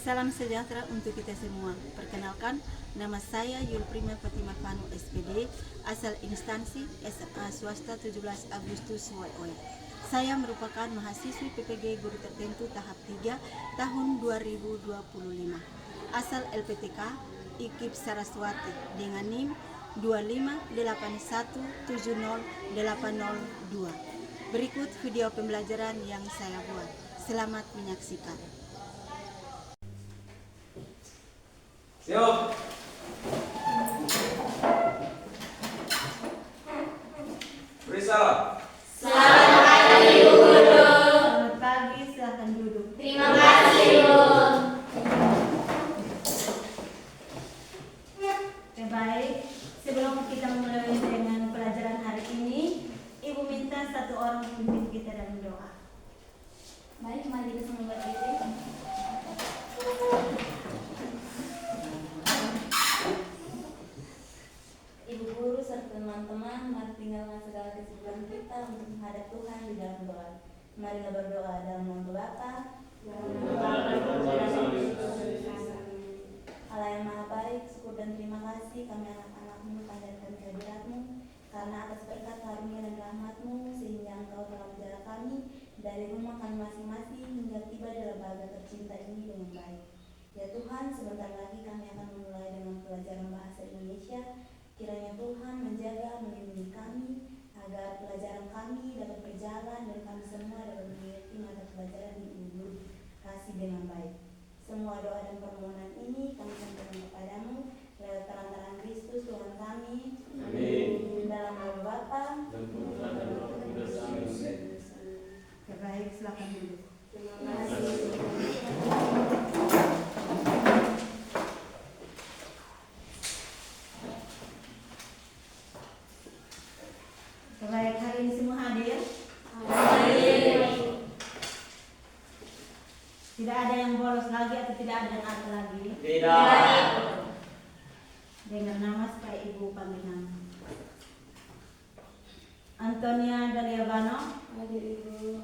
Salam sejahtera untuk kita semua. Perkenalkan, nama saya Yul Prima Fatima Fanu SPD, asal instansi SMA swasta 17 Agustus YOE. Saya merupakan mahasiswi PPG Guru Tertentu tahap 3 tahun 2025. Asal LPTK IKIP Saraswati dengan NIM 258170802. Berikut video pembelajaran yang saya buat. Selamat menyaksikan. Siap. Berisa. Selamat pagi, Ibu Guru. Selamat pagi, silakan duduk. Terima kasih, Ibu. Baik, sebelum kita mulai dengan pelajaran hari ini, Ibu minta satu orang pimpin kita dalam doa. Baik, mari kita semua berdiri. Ibu Guru serta teman-teman, mari tinggalkan segala kesibukan kita untuk menghadap Tuhan di dalam doa. Marilah berdoa dalam nama Bapa, Allah yang Maha Baik, syukur dan terima kasih kami anak-anak-Mu panjatkan kehadirat-Mu, karena atas berkat karunia dan rahmat-Mu sehingga Engkau telah menjaga kami dari rumah kami masing-masing hingga tiba dalam bahagia tercinta ini dengan baik. Ya Tuhan, sebentar lagi kami akan memulai dengan pelajaran bahasa Indonesia. Kiranya Tuhan menjaga, melindungi kami agar pelajaran kami dapat berjalan dan kami semua dapat mengerti mata pelajaran di Ibu Guru kasih dengan baik. Semua doa dan permohonan ini kami sampaikan kepadamu lewat perantaraan Kristus Tuhan kami. Amin. Dalam nama Bapa Dan Putra dan Roh Kudus. Amin. Baik, silakan duduk. Terima kasih. Baik, hari ini semua hadir. Tidak ada yang bolos lagi atau tidak ada yang ada lagi. Tidak. Dengar nama supaya Ibu panggil nama. Antonia Daliabano, Hadir Ibu.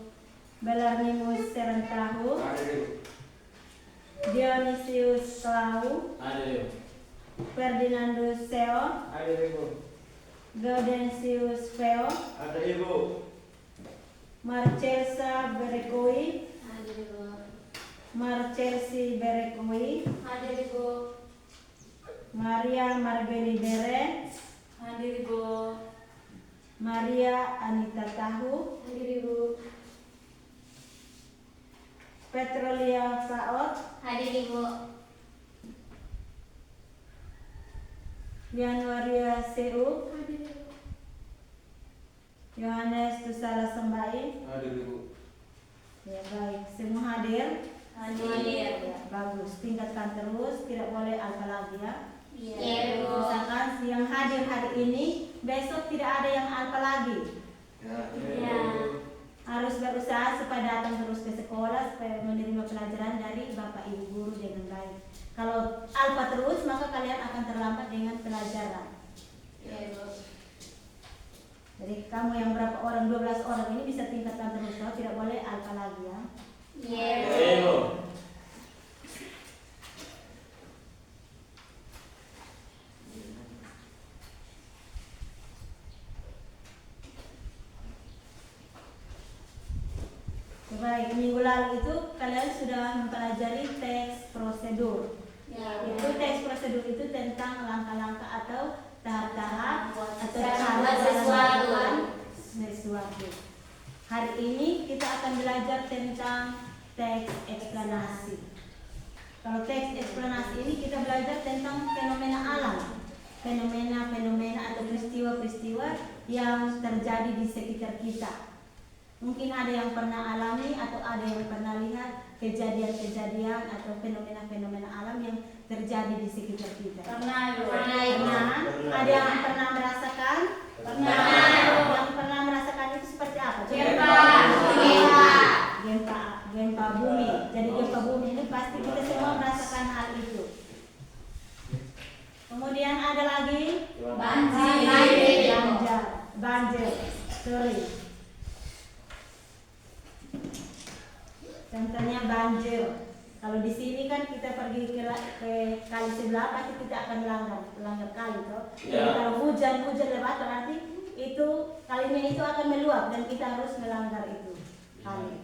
Belarnimus Serentahu, Hadir. Dionysius Clau, Hadir. Ferdinandus Seo, Hadir Ibu. Gaudensius Feo, Hadir Ibu. Marcelsa Berekoi, Hadir Ibu. Marcelsi Berekoi, Hadir Ibu. Maria Marbeli Bere, Hadir Ibu. Maria Anita Tahu, Hadir Ibu. Petrolia Faot, Hadir Ibu. Januaria Seu, Hadir Ibu. Yohanes Tusala Sembai. Hadir Ibu. Ya baik, semua hadir. Hadir. Bagus, tingkatkan terus, tidak boleh alpa lagi ya. Iya, Bu. Misalkan yang hadir hari ini, besok tidak ada yang alpa lagi. Ya. Harus berusaha supaya datang terus ke sekolah, supaya menerima pelajaran dari Bapak Ibu Guru dengan baik. Kalau alpa terus, maka kalian akan terlambat dengan pelajaran. Iya, Bu. Jadi kamu yang berapa orang, 12 orang ini bisa tingkatkan terus, kalau tidak boleh alpa lagi ya. Iya, Bu. Ibu. Baik, minggu lalu itu kalian sudah mempelajari teks prosedur. Ya, Itu teks prosedur itu tentang langkah-langkah atau tahap-tahap atau Cara cara membuat sesuatu. melakukan sesuatu. Hari ini kita akan belajar tentang teks eksplanasi. Kalau teks eksplanasi ini kita belajar tentang fenomena alam, fenomena-fenomena atau peristiwa-peristiwa yang terjadi di sekitar kita. Mungkin ada yang pernah alami atau ada yang pernah lihat kejadian-kejadian atau fenomena-fenomena alam yang terjadi di sekitar kita. Pernah, Bu. Pernah? Ada yang pernah merasakan? Pernah. Yang pernah merasakan itu seperti apa? Gempa. Gempa bumi. Jadi gempa bumi ini pasti kita semua merasakan hal itu. Kemudian ada lagi banjir. Sorry. Contohnya banjir. Kalau di sini kan kita pergi ke kali sebelah, pasti kita akan melanggar kali toh. Jadi Ya. kalau hujan lebat berarti itu kalinya itu akan meluap dan kita harus melanggar itu kali.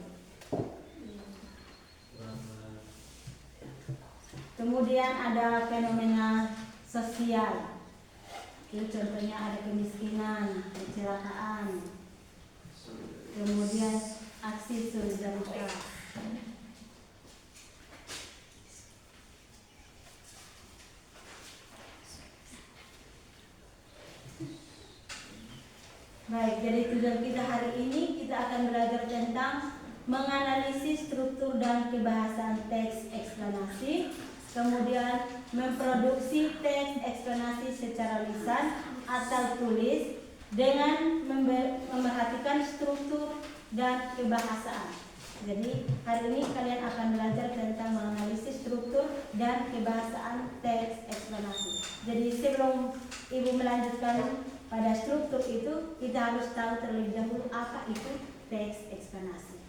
Kemudian ada fenomena sosial. Itu contohnya ada kemiskinan, kecelakaan, kemudian aksi solidaritas. Baik, jadi tujuan kita hari ini kita akan belajar tentang menganalisis struktur dan kebahasaan teks eksplanasi, kemudian memproduksi teks eksplanasi secara lisan atau tulis dengan memerhatikan struktur dan kebahasaan. Jadi hari ini kalian akan belajar tentang menganalisis struktur dan kebahasaan teks eksplanasi. Jadi sebelum Ibu melanjutkan pada struktur itu, kita harus tahu terlebih dahulu apa itu teks eksplanasi.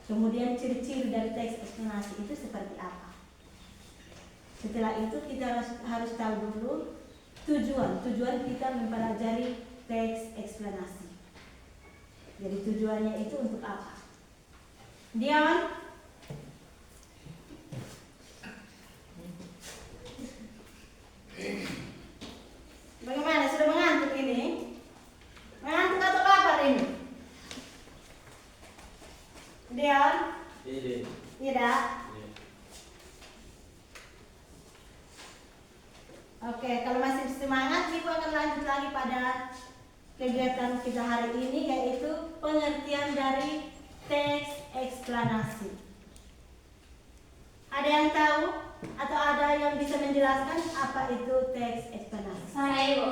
Kemudian ciri-ciri dari teks eksplanasi itu seperti apa. Setelah itu kita harus tahu dulu tujuan kita mempelajari teks eksplanasi. Jadi tujuannya itu untuk apa? Dion? Bagaimana? Sudah mengantuk ini? Mengantuk atau lapar ini? Dion? Tidak? Oke, kalau masih semangat, Ibu akan lanjut lagi pada kegiatan kita hari ini, yaitu pengertian dari teks eksplanasi. Ada yang tahu atau ada yang bisa menjelaskan apa itu teks eksplanasi? Saya, Bu.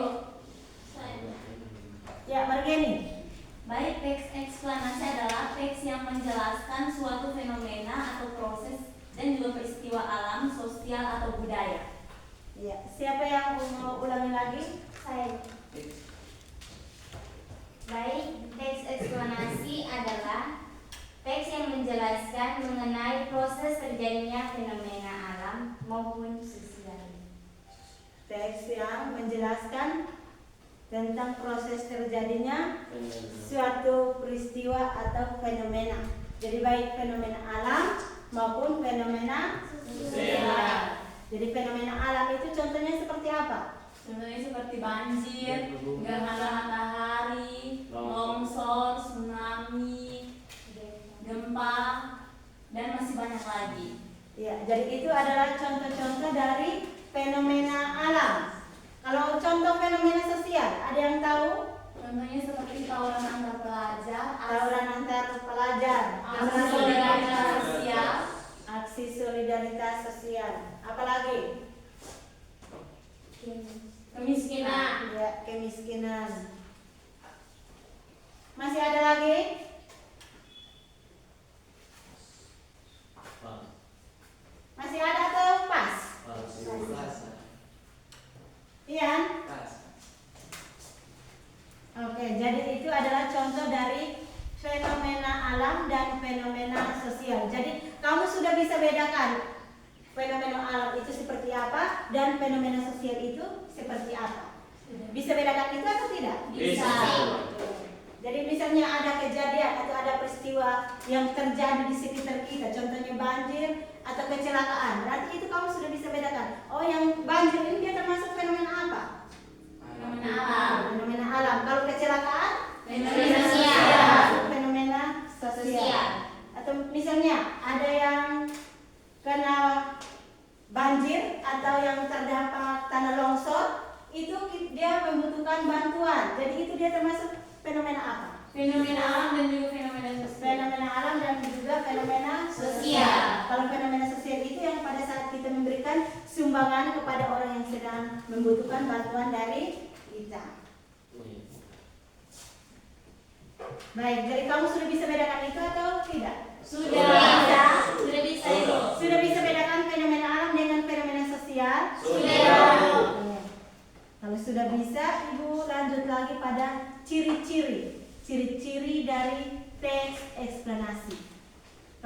Ya, Margeni. Baik, teks eksplanasi adalah teks yang menjelaskan suatu fenomena atau proses dan juga peristiwa alam, sosial atau budaya. Ya, siapa yang mau ulangi lagi? Saya. Baik, teks eksplanasi adalah teks yang menjelaskan mengenai proses terjadinya fenomena alam maupun sosial. Teks yang menjelaskan tentang proses terjadinya suatu peristiwa atau fenomena. Jadi baik fenomena alam maupun fenomena sosial. Jadi fenomena alam itu contohnya seperti apa? Contohnya seperti banjir, gerhana matahari, longsor, tsunami, gempa, dan masih banyak lagi. Ya, jadi itu adalah contoh-contoh dari fenomena alam. Kalau contoh fenomena sosial, ada yang tahu? Contohnya seperti tawuran antar pelajar, Tawuran antar pelajar, aksi solidaritas sosial, aksi solidaritas sosial. Apalagi? kemiskinan. Ya, kemiskinan. Masih ada lagi? Masih ada atau pas? Iya. Oke, jadi itu adalah contoh dari fenomena alam dan fenomena sosial. Jadi kamu sudah bisa bedakan fenomena alam itu seperti apa dan fenomena sosial itu seperti apa. Bisa bedakan itu atau tidak? Bisa. Jadi misalnya ada kejadian atau ada peristiwa yang terjadi di sekitar kita, contohnya banjir atau kecelakaan, berarti itu kamu sudah bisa bedakan. Oh, yang banjir ini dia termasuk fenomena apa? Fenomena alam. Fenomena alam. Kalau kecelakaan? Fenomena sosial. Termasuk fenomena sosial. Sosial. Atau misalnya ada yang kena banjir atau yang terdampak tanah longsor, itu dia membutuhkan bantuan. Jadi itu dia termasuk fenomena apa? Fenomena alam dan juga fenomena sosial. Fenomena alam dan juga fenomena Sosial. Kalau fenomena sosial itu yang pada saat kita memberikan sumbangan kepada orang yang sedang membutuhkan bantuan dari kita. Baik, jadi kamu sudah bisa bedakan itu atau tidak? Sudah bisa, Ibu. Sudah bisa bedakan fenomena alam dengan fenomena sosial? Sudah. Oke. Kalau sudah bisa, Ibu lanjut lagi pada ciri-ciri dari teks eksplanasi.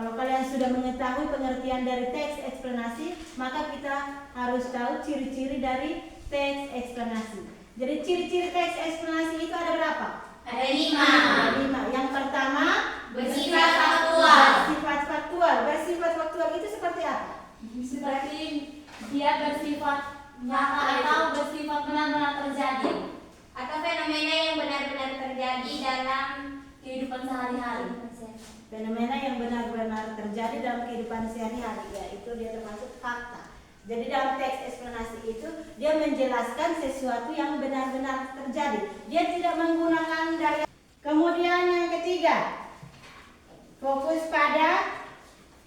Kalau kalian sudah mengetahui pengertian dari teks eksplanasi, maka kita harus tahu ciri-ciri dari teks eksplanasi. Jadi ciri-ciri teks eksplanasi itu ada berapa? Ada 5. Ada 5. Yang pertama, Bersifat faktual. bersifat faktual. Bersifat faktual itu seperti apa? Seperti dia bersifat nyata atau bersifat benar-benar terjadi. Atau fenomena yang benar-benar terjadi dalam Kehidupan sehari-hari. Fenomena yang benar-benar terjadi dalam kehidupan sehari-hari, ya itu dia termasuk fakta. Jadi dalam teks eksplanasi itu dia menjelaskan sesuatu yang benar-benar terjadi. Dia tidak menggunakan daya. Kemudian yang ketiga, fokus pada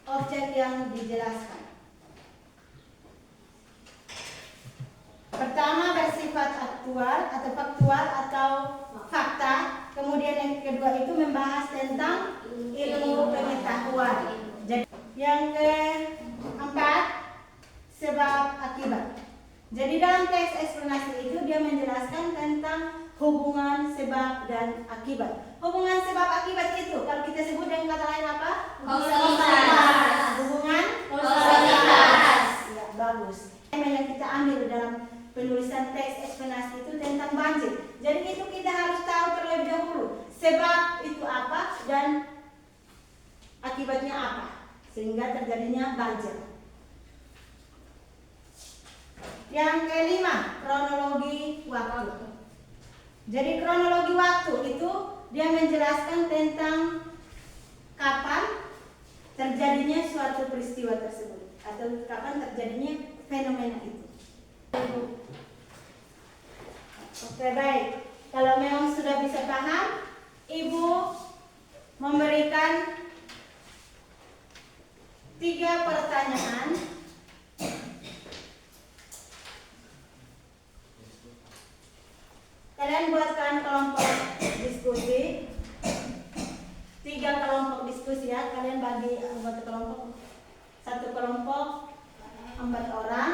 objek yang dijelaskan. Pertama bersifat aktual atau faktual atau fakta. Kemudian yang kedua itu membahas tentang ilmu pengetahuan. Jadi yang keempat sebab akibat. Jadi dalam teks eksplanasi itu dia menjelaskan tentang hubungan sebab dan akibat. Hubungan sebab akibat itu kalau kita sebut dengan kata lain apa? Kausalitas. Hubungan Kausalitas. Ya, bagus. Tema yang kita ambil dalam penulisan teks eksplanasi itu tentang banjir. Jadi itu kita harus tahu terlebih dahulu sebab itu apa dan akibatnya apa sehingga terjadinya banjir. Yang kelima, kronologi waktu. Jadi kronologi waktu itu dia menjelaskan tentang kapan terjadinya suatu peristiwa tersebut atau kapan terjadinya fenomena itu. Oke, baik. Kalau memang sudah bisa paham, Ibu memberikan 3 pertanyaan. Kalian buatkan kelompok diskusi. 3 kelompok diskusi ya. Kalian bagi anggota kelompok. 1 kelompok 4 orang.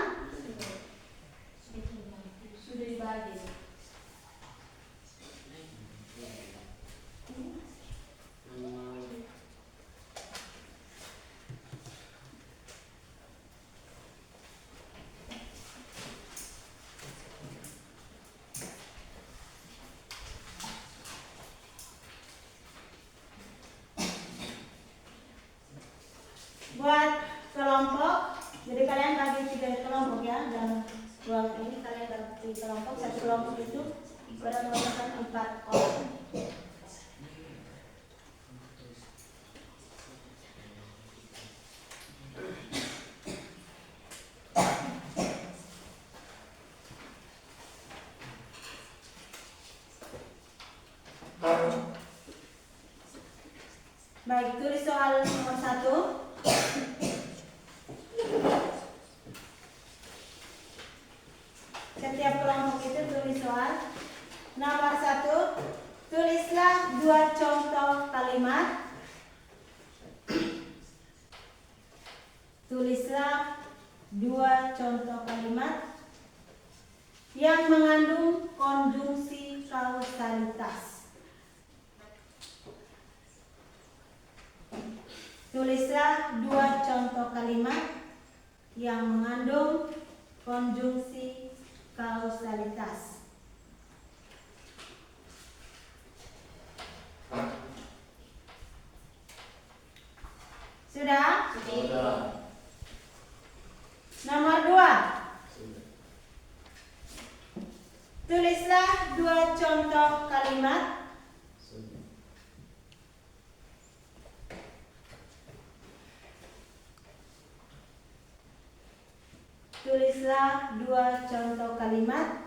Sudah dibagi. Buat kelompok, jadi kalian bagi 3 kelompok ya. Dalam ruangan ini kalian bagi kelompok. 1 kelompok itu berdasarkan 4 orang. Baik, tulis soal nomor 1. Setiap kelompok itu tulis soal. Nomor 1, tulislah 2 contoh kalimat. Tulislah 2 contoh kalimat yang mengandung konjungsi kausalitas. Tulislah 2 contoh kalimat yang mengandung konjungsi kausalitas. Sudah? Sudah. Nomor 2. Tulislah 2 contoh kalimat Tulislah 2 contoh kalimat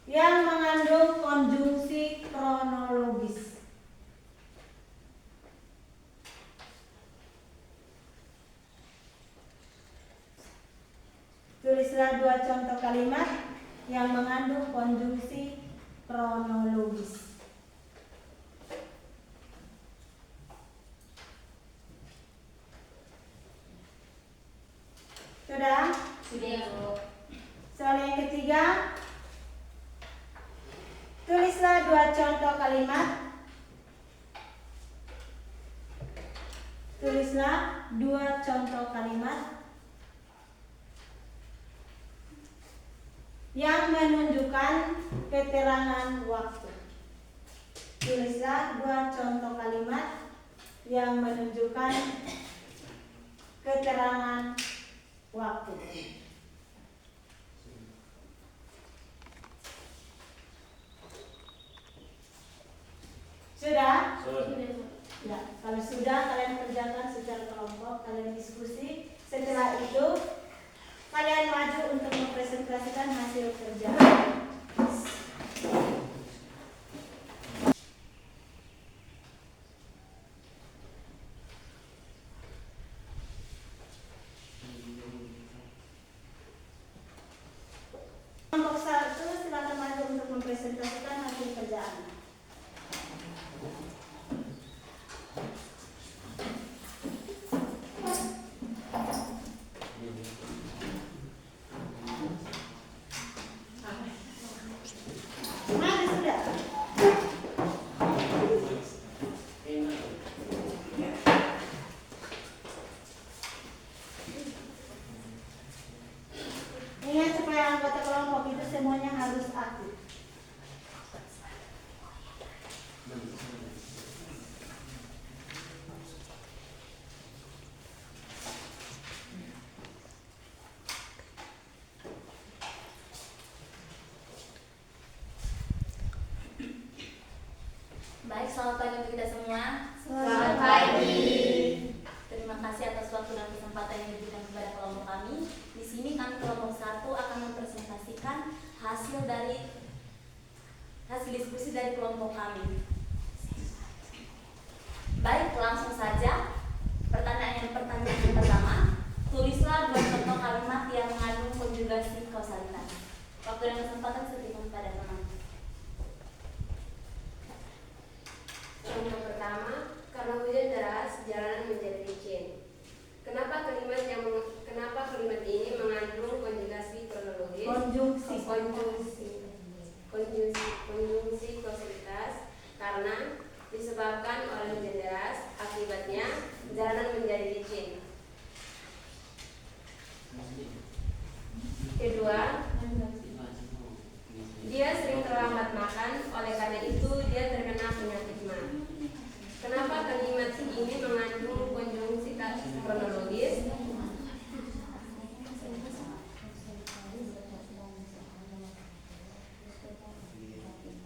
yang mengandung konjungsi kronologis. Tulislah 2 contoh kalimat yang mengandung konjungsi kronologis. Sudah? Sudah, Bu. Soal yang ketiga, tulislah 2 contoh kalimat Tulislah 2 contoh kalimat yang menunjukkan keterangan waktu. Tulislah 2 contoh kalimat yang menunjukkan keterangan waktu. Sudah? Ya, kalau sudah kalian kerjakan secara kelompok, kalian diskusi. Setelah itu kalian maju untuk mempresentasikan hasil kerjaan. Kelompok 1 silakan maju untuk mempresentasikan hasil kerjaan. Mari sudah. Ingat supaya anggota kelompok itu semuanya harus aktif. Baik, selamat pagi untuk kita semua. Selamat pagi. Terima kasih atas waktu dan kesempatan yang diberikan kepada kelompok kami. Di sini kami kelompok 1 akan mempresentasikan hasil diskusi dari kelompok kami. Baik, langsung saja. Pertanyaan yang pertama, tulislah 2 contoh kalimat yang mengandung konjugasi kausalitas. Waktu dan kesempatan diberikan kepada teman. Contoh pertama, karena hujan deras, jalanan menjadi licin. Kenapa kalimat ini mengandung konjugasi kronologis? Konjungsi kausalitas. Karena disebabkan oleh hujan deras, akibatnya jalanan menjadi licin. Kedua, dia sering terlambat makan, oleh karena itu dia terkena penyakit ma. Kenapa kalimat ini mengandung konjungsi kronologis?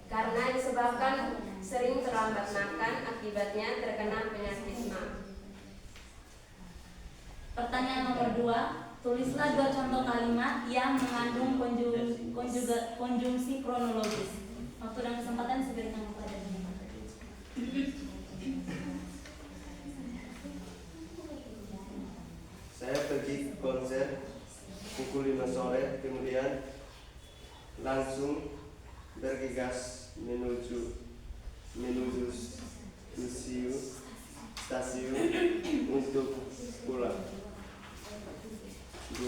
Karena disebabkan sering terlambat makan, akibatnya terkena penyakit ma. Pertanyaan nomor 2, tulislah 2 contoh kalimat yang mengandung konjungsi kronologis. Waktu dan kesempatan diberikan kepada teman. Saya pergi konser pukul 5 sore, kemudian langsung bergegas menuju stasiun untuk pulang. 2.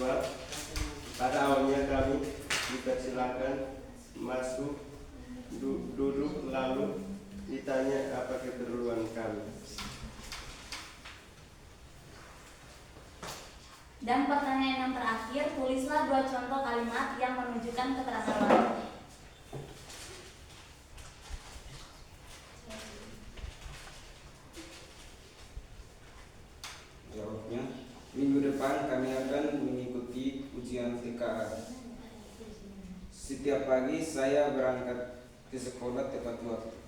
Pada awalnya kami dipersilakan masuk, duduk, lalu ditanya apa keperluan kami. Dan pertanyaan yang terakhir, tulislah 2 contoh kalimat yang menunjukkan keterangan waktu. Jawabnya, minggu depan kami akan mengikuti ujian TKA. Setiap pagi saya berangkat ke sekolah tepat waktu.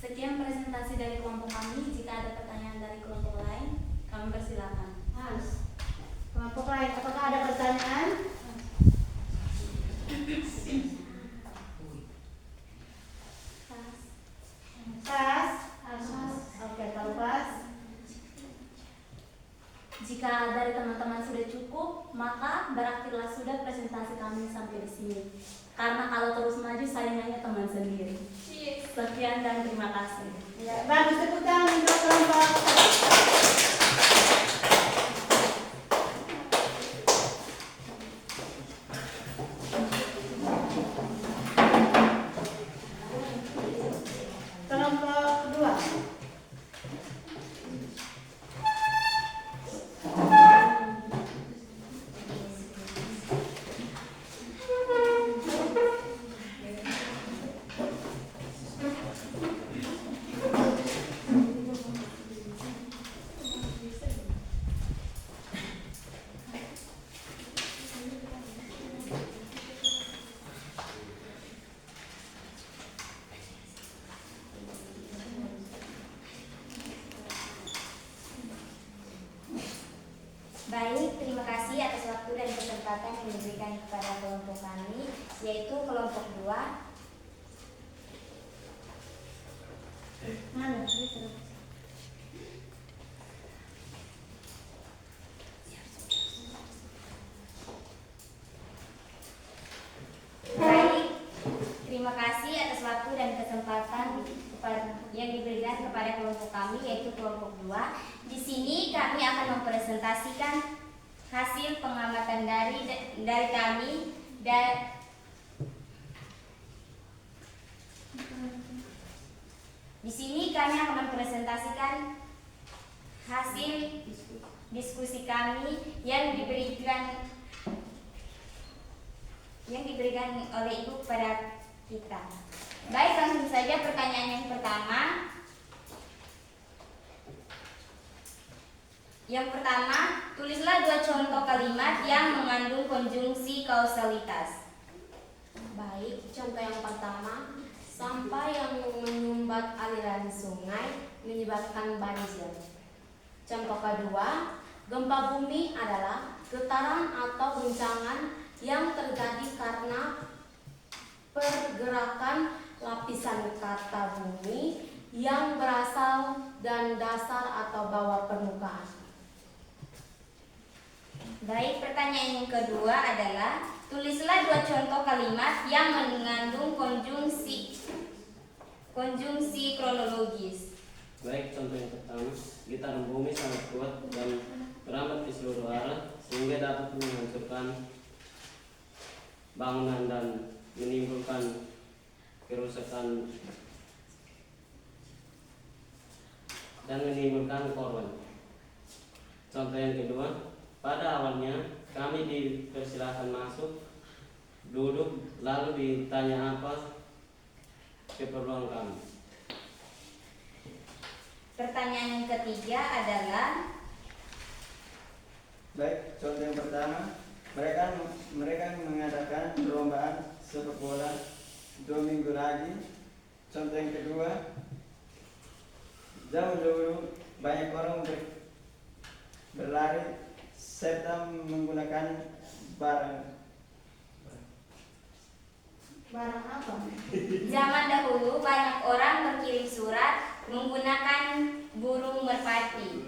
Sekian presentasi dari kelompok kami. Jika ada pertanyaan dari kelompok lain, kami persilakan. Kelompok lain, apakah ada pertanyaan? Pas? Oke, kalau pas. Jika dari teman-teman sudah cukup, maka berakhirlah sudah presentasi kami sampai di sini. Karena kalau terus maju, saingannya teman sendiri. Sekian dan terima kasih. Ya, bagus, tepuk tangan untuk kelompok. Baik, terima kasih atas waktu dan kesempatan yang diberikan kepada kelompok kami, yaitu kelompok 2. Mana? Baik, terima kasih atas waktu dan kesempatan yang diberikan kepada kelompok kami, yaitu kelompok 2. Di sini kami akan mempresentasikan hasil pengamatan dari kami dan di sini kami akan mempresentasikan hasil diskusi kami yang diberikan oleh Ibu kepada kita. Baik, langsung saja pertanyaan yang pertama. Yang pertama, tulislah 2 contoh kalimat yang mengandung konjungsi kausalitas. Baik, contoh yang pertama, sampah yang menyumbat aliran sungai menyebabkan banjir. Contoh kedua, gempa bumi adalah getaran atau guncangan yang terjadi karena pergerakan lapisan kata bumi yang berasal dan dasar atau bawah permukaan. Baik, pertanyaan yang kedua adalah tulislah 2 contoh kalimat yang mengandung konjungsi kronologis. Baik, contoh yang pertama, getaran bumi sangat kuat dan merambat di seluruh arah sehingga dapat menghancurkan bangunan dan menimbulkan kerusakan dan menimbulkan korban. Contoh yang kedua, pada awalnya kami dipersilahkan masuk, duduk, lalu ditanya apa keperluan kami. Pertanyaan yang ketiga adalah Baik, contoh yang pertama, mereka mengadakan perlombaan sepak bola 2 minggu lagi. Contoh yang kedua, jauh dulu banyak orang berlari serta menggunakan barang apa? zaman dahulu banyak orang berkirim surat menggunakan burung merpati.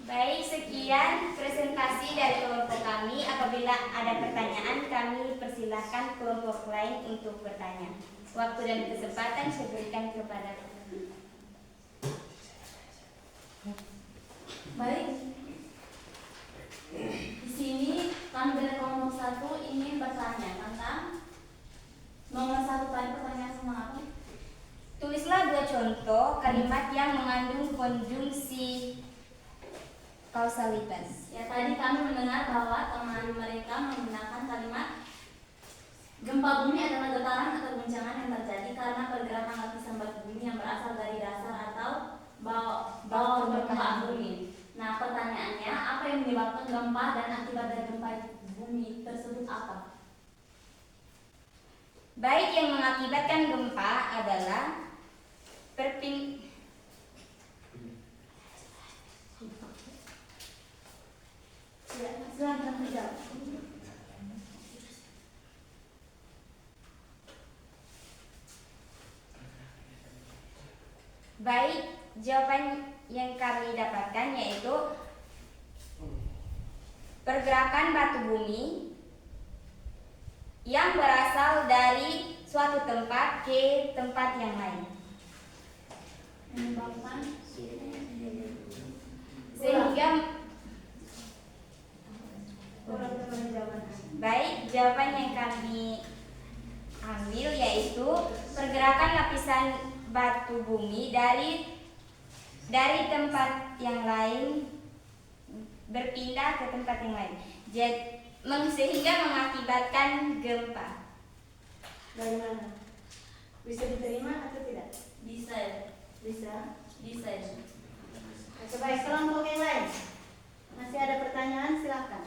Baik, sekian presentasi dari kelompok kami. Apabila ada pertanyaan, kami persilahkan kelompok lain untuk bertanya. Waktu dan kesempatan saya berikan kepada Baik. Di sini kami dari kelompok 1 ingin bertanya tentang nomor 1 tadi, pertanyaan sama apa? tulislah 2 contoh kalimat yang mengandung konjungsi kausalitas. Ya, tadi kami mendengar bahwa teman mereka menggunakan kalimat gempa bumi adalah getaran atau guncangan yang terjadi karena pergerakan lapisan batu bumi yang berasal dari dasar atau bawah permukaan bumi. Nah, pertanyaannya, apa yang menyebabkan gempa dan akibat dari gempa bumi tersebut apa? Baik, yang mengakibatkan gempa adalah Silahkan menjawab. Baik, jawaban yang kami dapatkan yaitu pergerakan batu bumi yang berasal dari suatu tempat ke tempat yang lain. Menyebabkan Sehingga baik, jawaban yang kami ambil yaitu pergerakan lapisan batu bumi dari tempat yang lain berpindah ke tempat yang lain, sehingga mengakibatkan gempa. Bagaimana? Bisa diterima atau tidak? bisa. Sebaik kelompok yang lain. Masih ada pertanyaan, silakan.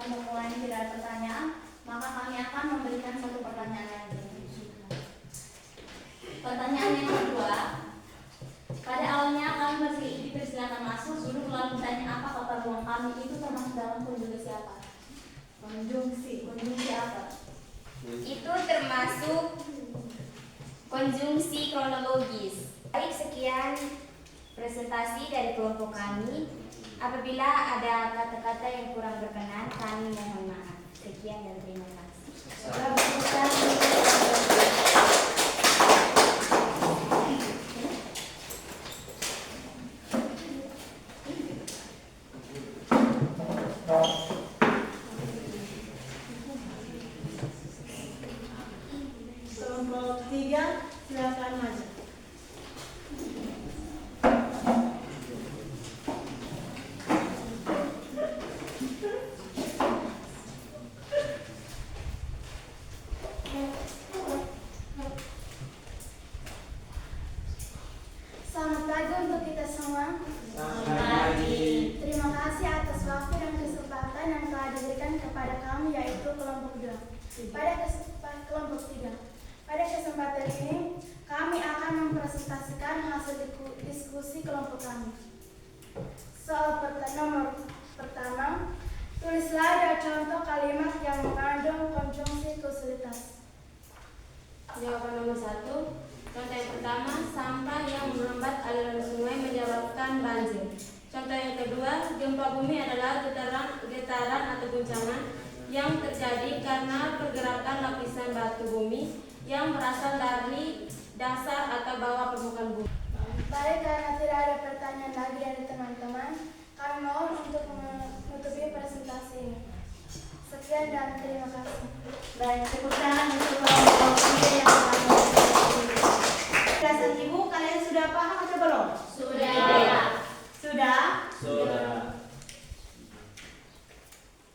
pembukuan tidak ada pertanyaan, maka kami akan memberikan satu pertanyaan lagi. Pertanyaan yang kedua, pada awalnya kami dipersilakan masuk, duduk lalu bertanya apa kata ruang kami itu termasuk dalam konjungsi apa? Konjungsi apa? Itu termasuk konjungsi kronologis. Baik, sekian presentasi dari kelompok kami. Apabila ada kata-kata yang kurang berkenan, kami mohon maaf. Sekian dan terima kasih. Kelompok 3, silakan maju. Selamat pagi untuk kita semua. Terima kasih atas waktu dan kesempatan yang telah diberikan kepada kami, yaitu kelompok 2. Kelompok 3. Pada kesempatan ini, kami akan mempresentasikan hasil diskusi kelompok kami. Soal nomor pertama, tulislah ada contoh kalimat yang mengandung konjungsi kesulitan. Jawaban nomor 1. Contoh yang pertama, sampah yang menghambat aliran sungai menyebabkan banjir. Contoh yang kedua, gempa bumi adalah getaran atau guncangan yang terjadi karena pergerakan lapisan batu bumi yang berasal dari dasar atau bawah permukaan bumi. Baik, karena tidak ada pertanyaan lagi dari teman-teman, kami mohon untuk menutupi presentasi ini. Sekian dan terima kasih. Baik, tepuk tangan untuk kelompok 3 yang telah mengikuti. Penjelasan Ibu, kalian sudah paham atau belum? Sudah. Sudah? Sudah.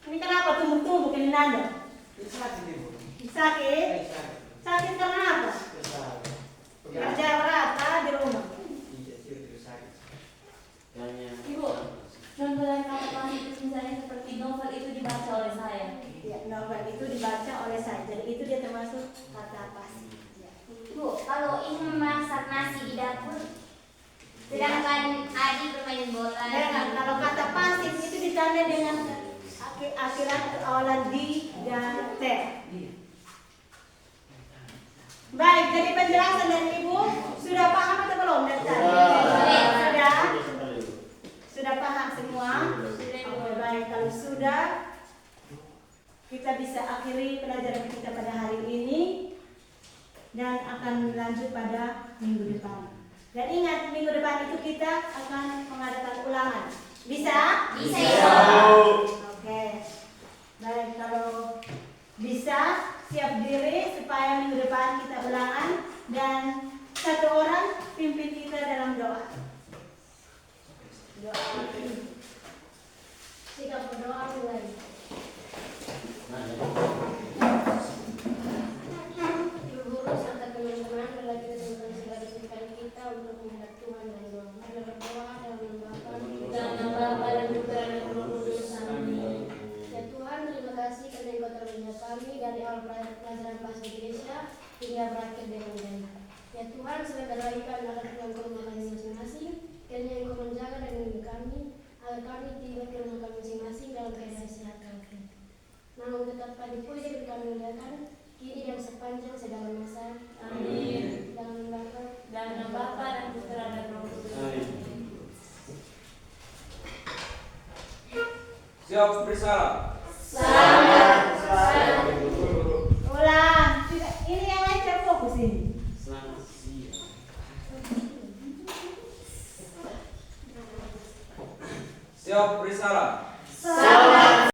Ini kenapa tumbuk-tumbuk ini Nando? Sakit? Sakit karena apa? Kerja rata di rumah. Ibu, contoh dari kata itu misalnya seperti novel itu dibaca oleh saya. Ya, novel itu dibaca oleh saya. Jadi itu dia termasuk kata pasti. Bu, kalau ini memasak nasi di dapur, sedangkan Adi bermain bola. Jangan, kalau kata pasif itu ditanda dengan akhirat atau awalan di dan te. Baik, jadi penjelasan dari Ibu sudah paham atau belum dari tadi? Sudah? Sudah paham semua? Oke, baik, kalau sudah kita bisa akhiri pelajaran kita pada hari ini dan akan lanjut pada minggu depan. Dan ingat, minggu depan itu kita akan mengadakan ulangan. Bisa? Bisa. Oke. Baik, kalau bisa siap diri supaya minggu depan kita ulangan dan satu orang pimpin kita dalam doa. Doa. Sikap berdoa mulai. Ibu guru serta teman-teman adalah kita teman-teman segala kesulitan kita untuk menghadap Tuhan dan doa. Mari berdoa dalam nama Bapa dan Putra dan Roh Kudus. Amin. Ya Tuhan, terima kasih karena Engkau telah menjaga kami dari awal pelajaran bahasa Indonesia hingga berakhir dengan baik. Ya Tuhan, semoga doa kami akan Engkau makan masing-masing, kiranya Engkau menjaga dan melindungi kami agar kami tiba ke rumah kami masing-masing dalam keadaan sehat dan kekal. Namun tetap dipuji dan kami muliakan kini dan sepanjang segala masa. Amin. Dan nama Bapa dan Putra dan Roh Kudus. Siap bersalah. Ulang. Ini yang lain saya fokus ini. Siap bersalah. Siap.